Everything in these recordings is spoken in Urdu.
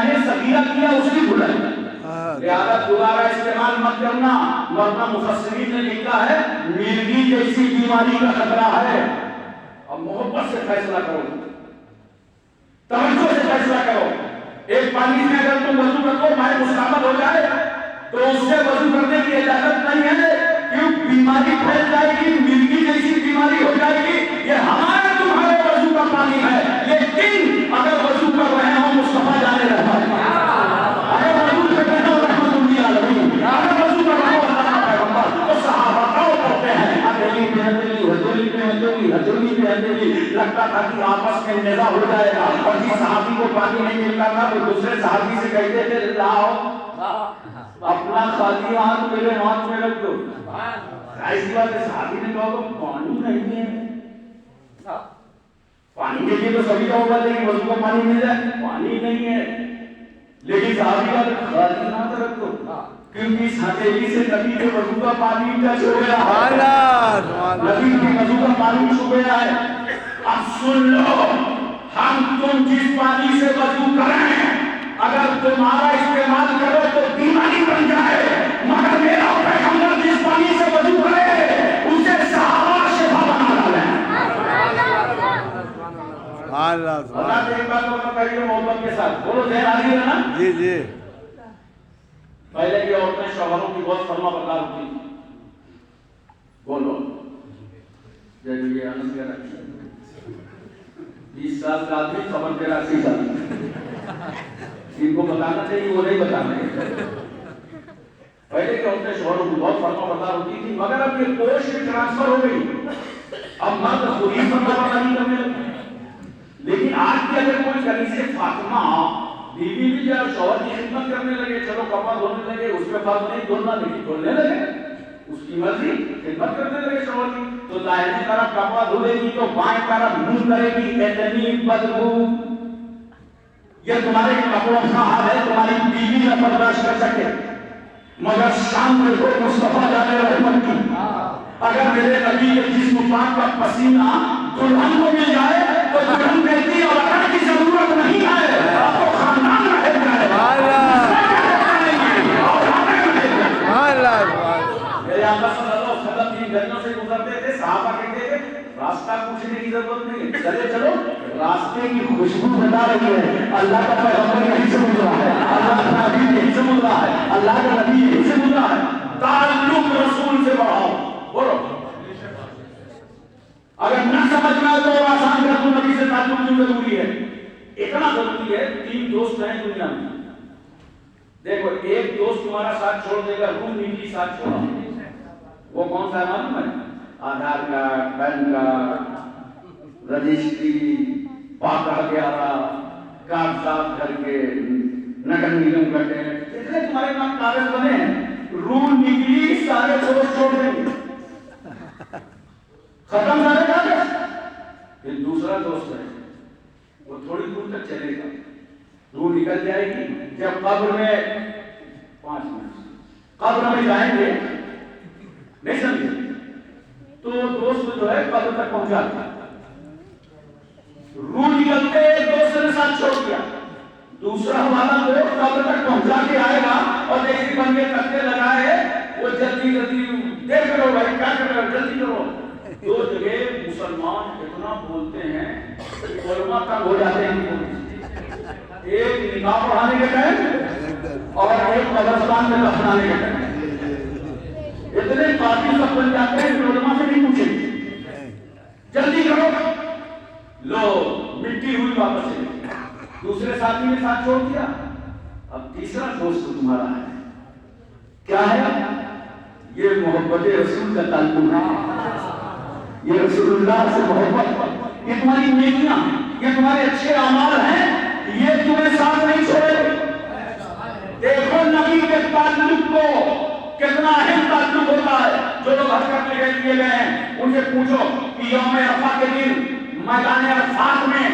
نے صغیرہ کیا اس کی دھلائی، لہذا دوبارہ استعمال مت کرنا، ورنہ مفسرین نے لکھا ہے مرگی جیسی بیماری کا خطرہ ہے۔ اب محبت سے فیصلہ کرو، توجہ سے فیصلہ کرو۔ ایک پانی میں اگر تم وضو کرو مائع مستعمل ہو جائے تو اس سے وضو کرنے کی اجازت نہیں ہے، کیوں؟ بیماری پھیل جائے گی، مرگی جیسی بیماری ہو جائے گی۔ یہ ہمارے تمہارے وضو کا پانی ہے، لیکن اگر وضو کر رہے ہوں مصطفیٰ جانے رہا ہے، اگر وضو کر رہے ہوں رحمت اللہ علیہ، اگر وضو کر رہے ہوں اللہ کا پیغمبر، تو صحابہ کرتے ہیں ہتھیلی پہ ہتھیلی، ہتھیلی پہ ہتھیلی، ہتھیلی پہ ہتھیلی، لگتا تھا کہ آپس میں نزاع ہو جائے گا، اور جس صحابی کو پانی نہیں ملتا تھا وہ دوسرے صحابی سے کہتے تھے لاؤ اپنا خالی ہاتھ میرے ہاتھ میں رکھ دو۔ ایسی بات ہے، صحابی نے کہا کہ پانی نہیں ہے، پانی کے لیے تو سبھی کا ہوگا لیکن وضو کا پانی مل جائے، پانی نہیں ہے، لیکن صحابی کا خالی ہاتھ رکھ دو، کیونکہ اس ہتھیلی سے نبی کے وضو کا پانی ٹچ ہو گیا ہے، نبی کے وضو کا پانی چھو گیا ہے۔ اب سن لو، ہم تم جس پانی سے وضو کریں اگر تمہارا استعمال کرو تو بیماری بن جائے، مگر میرا پیغمبر جس پانی سے وضو کرے اسے صحابہ شفا بنا ڈالیں۔ اللہ سے ایک بات اور کہیے محبت کے ساتھ، بولو ذہن حاضر ہے نا؟ جی جی۔ پہلے کی عورتیں شوہروں کی بہت فرما بردار ہوتی تھی، بولو جیسے یہ انس کا رکھا 20 سال کا آدمی خبر تیرا 80 سال، ان کو بتانا چاہیے، وہ نہیں بتانا ہے۔ پہلے کے عورتیں شوہروں کی بہت فرما بردار ہوتی تھی، مگر اب یہ پوسٹ ٹرانسفر ہو گئی، اب مرد خود ہی فرما برداری کرنے لگے۔ لیکن آج کی اگر کوئی کنیز فاطمہ بیوی بھی جب شوہر کی خدمت کرنے لگے، چلو کپڑا دھونے لگے، اس کے بعد نہیں دھونا نہیں دھونے لگے، اس کی مرضی، خدمت کرنے لگے شوہر کی، تو دائیں طرف کپڑا دھلے گی تو بائیں طرف منہ کرے گی، اتنی بدبو، یہ تمہارے کپڑوں کا حال ہے، تمہاری بیوی نہ برداشت کر سکے، مگر شام میں کو مصطفیٰ جانے رحمت کی، اگر میرے نبی کے جسم پاک کا پسینہ دلہن کو مل جائے تو دلہن کہتی اور اگر کی ضرورت نہیں ہے تو خاندان رہ جائے۔ میرے آقا صلی اللہ علیہ وسلم کی گلیوں سے گزرتے تھے، صحابہ کہتے تھے راستہ پوچھنے کی ضرورت نہیں ہے، چلے چلو راستے کی خوشبو بتا رہی ہے، اللہ کا پیغمبر یہی سے گزرا ہے، اللہ کا نبی یہی سے گزرا ہے، اللہ کا نبی یہی سے گزرا ہے۔ تعلق رسول سے بڑھاؤ، بولو اگر نہ سمجھنا ہے تو آسان کر دو، نبی سے تعلق کیوں ضروری ہے؟ اتنا ضروری ہے، 3 دوست ہیں دنیا میں، دیکھو ایک دوست تمہارا ساتھ چھوڑ دے گا، روح نکلی ساتھ چھوڑا، وہ کون سا ہے معلوم ہے؟ Aadhaar card, PAN card, registry, پاکہ 11، کاغذات گھر کے، نقل نیلم کرتے ہیں، اتنے تمہارے نام کاغذ بنے ہیں، روح نکلی سارے دوست چھوڑ دیں گے، ختم سارے کاغذ۔ پھر دوسرا دوست ہے، وہ تھوڑی دور تک چلے گا، روح نکل جائے گی، جب قبر میں 5 منٹ قبر میں جائیں گے، نہیں سمجھے تو دوست جو ہے قبر تک پہنچا دیا، روح نکلتے ایک دوست نے ساتھ چھوڑ دیا، دوسرا والا دوست قبر تک پہنچا کے آئے گا اور ایسی بن کے تکتے لگائے، وہ جلدی جلدی دیکھ لو بھائی کیا کر رہے ہو، جلدی کرو۔ 2 جگہ مسلمان اتنا بولتے ہیں علماء تنگ ہو جاتے ہیں، ایک نکاح پڑھانے کے ٹائم اور ایک قبرستان میں دفنانے کے ٹائم، اتنے قاتل سب بن جاتے ہیں کہ علماء سے نہیں پوچھیں، جلدی کرو، لو مٹی ہوئی واپس چلی، دوسرے ساتھی نے ساتھ چھوڑ دیا، اب تیسرا دوست تمہارا ہے، کیا ہے؟ یہ محبت رسول کا تعلق ہے، یہ رسول اللہ سے محبت، یہ تمہاری نیکیاں، یہ تمہارے اچھے اعمال ہیں، یہ تمہیں ساتھ نہیں چھوڑے۔ دیکھو نبی کے تعلق کو کتنا اہم تعلق ہوتا ہے، جو لوگ حج کرنے کے لیے گئے ہیں ان سے پوچھو کہ یوم عرفہ کے دن میدان عرفات میں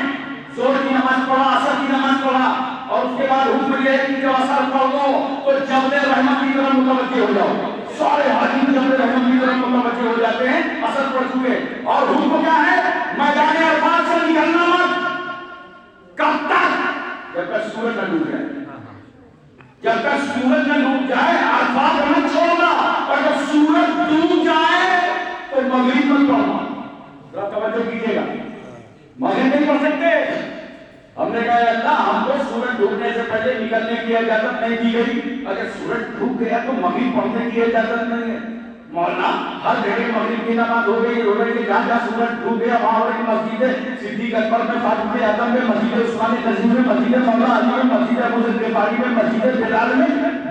زور کی نماز پڑھا، عصر کی نماز پڑھا، اور اس کے بعد حکم یہ ہے کہ جب عصر پڑھ دو تو جبل رحمت کی طرف متوجہ ہو جاؤ، سارے حاجی جبل رحمت کی طرف متوجہ ہو جاتے ہیں عصر پڑھ چکے، اور حکم کیا ہے؟ میدان عرفات سے نکلنا مت، کب تک؟ جب تک سورج نہ ڈوب جائے، جب تک سورج نہ ڈوب جائے عرفات مت چھوڑنا، اور جب سورج ڈوب جائے تو مغرب مت پڑھنا. ذرا توجہ کیجیے گا، مغرب نہیں پڑھ سکتے. ہم نے کہا اللہ ہم کو سورج ڈوبنے سے پہلے نکلنے کی اجازت نہیں دی گئی، اگر سورج ڈوب گیا تو مغرب پڑھنے کی اجازت نہیں ہے. مولانا ہر جگہ مغرب کی نماز ہو گئی، جہاں جہاں سورج ڈوب گیا وہاں ایک مسجد ہے، صدیق اکبر میں، فاطمہ اعظم میں، مسجد عثمان غنی میں، مسجد مولا علی میں، مسجد ابو ذر غفاری میں، مسجد بلال میں،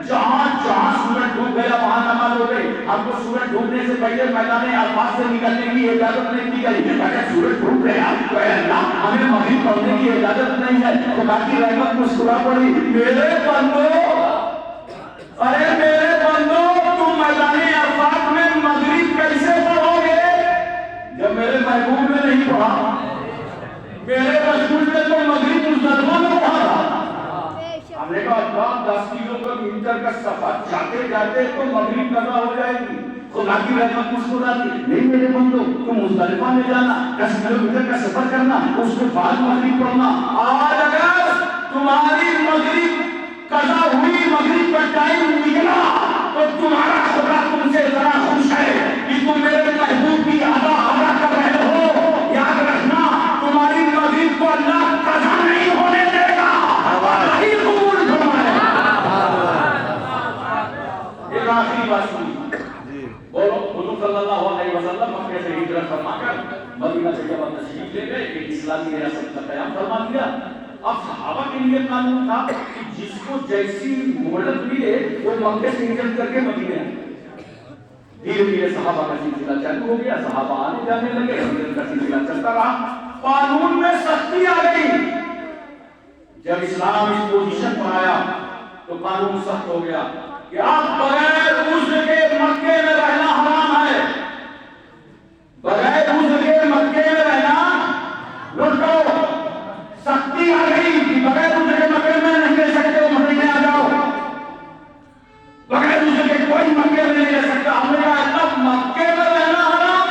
جہاں جہاں سورج ڈوب گیا وہاں نماز ہو گئی. ہم کو سورج ڈوبنے سے پہلے میدان عرفات سے نکلنے کی اجازت نہیں دی گئی. اگر سورج ڈوب گیا تو اے اللہ ہمیں مغرب پڑھنے کی اجازت نہیں ہے. خدا کی رحمت مسکرا پڑی. میرے بندو، ارے میرے بندو، تم میدان عرفات میں مغرب کیسے پڑھو گے جب میرے محبوب نے نہیں پڑھا؟ میرے رسول نے تو مغرب مزدلفہ میں پڑھا تھا. ہم نے کہا 10 کلومیٹر کا سفر جاتے جاتے تو مغرب قضا ہو جائے گی. خدا کی رحمت مسکراتی. نہیں میرے بندو، تم مزدلفہ میں جانا، 10 کلومیٹر کا سفر کرنا، اس کے بعد مغرب پڑھنا. آج اگر تمہاری مغرب قضا ہوئی، مغرب کا ٹائم نکلا، تو تمہارا خدا تم سے اتنا خوش ہے کہ تم میرے محبوب کی ادا کر رہے ہو. یاد رکھنا تمہاری مغرب کو اللہ قضا نہیں ہونے دے گا، وہی قبول فرمائے گا. ایک آخری بات سنیے. بولو حضور صلی اللہ علیہ وسلم مکے سے ہجرت فرما کر مدینہ سے جب تشریف لے گئے، ایک اسلامی ریاست کا قیام فرما دیا. اب صحابہ کے لیے قانون تھا کہ جس کو جیسی مہلت ملے وہ مکے سے ہجرت کر کے مدینے آئے. دھیرے دھیرے صحابہ کا سلسلہ چالو ہو گیا، صحابہ آنے جانے لگے، ہجرت کا سلسلہ چلتا رہا. قانون میں سختی آ گئی. جب اسلام اس پوزیشن پر آیا تو قانون سخت ہو گیا کہ اب بغیر عذر کے مکے میں رہنا حرام ہے. بغیر عذر کے مکے میں رہنا لٹو. سختی آ گئی کہ بغیر عذر کے مکے میں نہیں رہ سکتے، مدینے آ جاؤ. بغیر عذر کے کوئی مکے میں نہیں رہ سکتا. ہم نے کہا تب مکے میں رہنا حرام.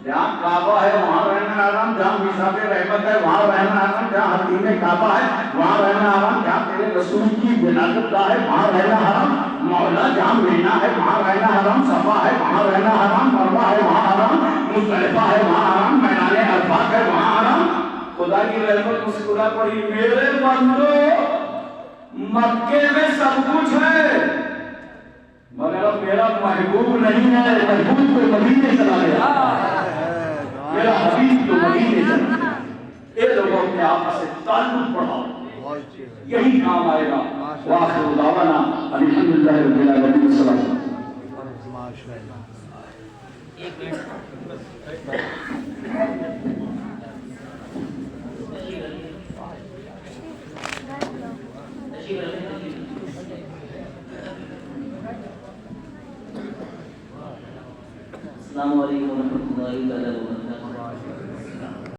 جہاں کعبہ ہے وہاں رہنا حرام، جہاں میثاق رحمت ہے وہاں رہنا حرام، جہاں حتیم کعبہ ہے وہاں رہنا حرام، جہاں تیرے رسول کی ولادت گاہ ہے وہاں رہنا حرام. مولا جہاں مینا ہے وہاں رہنا حرام، صفا ہے وہاں رہنا حرام، مروہ ہے وہاں حرام، مزدلفہ ہے وہاں حرام، میدان عرفات ہے وہاں حرام. خدا کی رحمت مسکرا پڑی. میرے بندو مکے میں سب کچھ ہے مگر میرا محبوب نہیں ہے. محبوب کو مدینے چلا گیا، میرا حبیب کو مدینے چلا گیا. اے لوگوں اپنے آقا سے تعلق بڑھاؤ، یہی کام آئے گا. وآخر دعوانا الحمدللہ رب العالمین. السلام السلام علیکم ورحمۃ اللہ وبرکاتہ.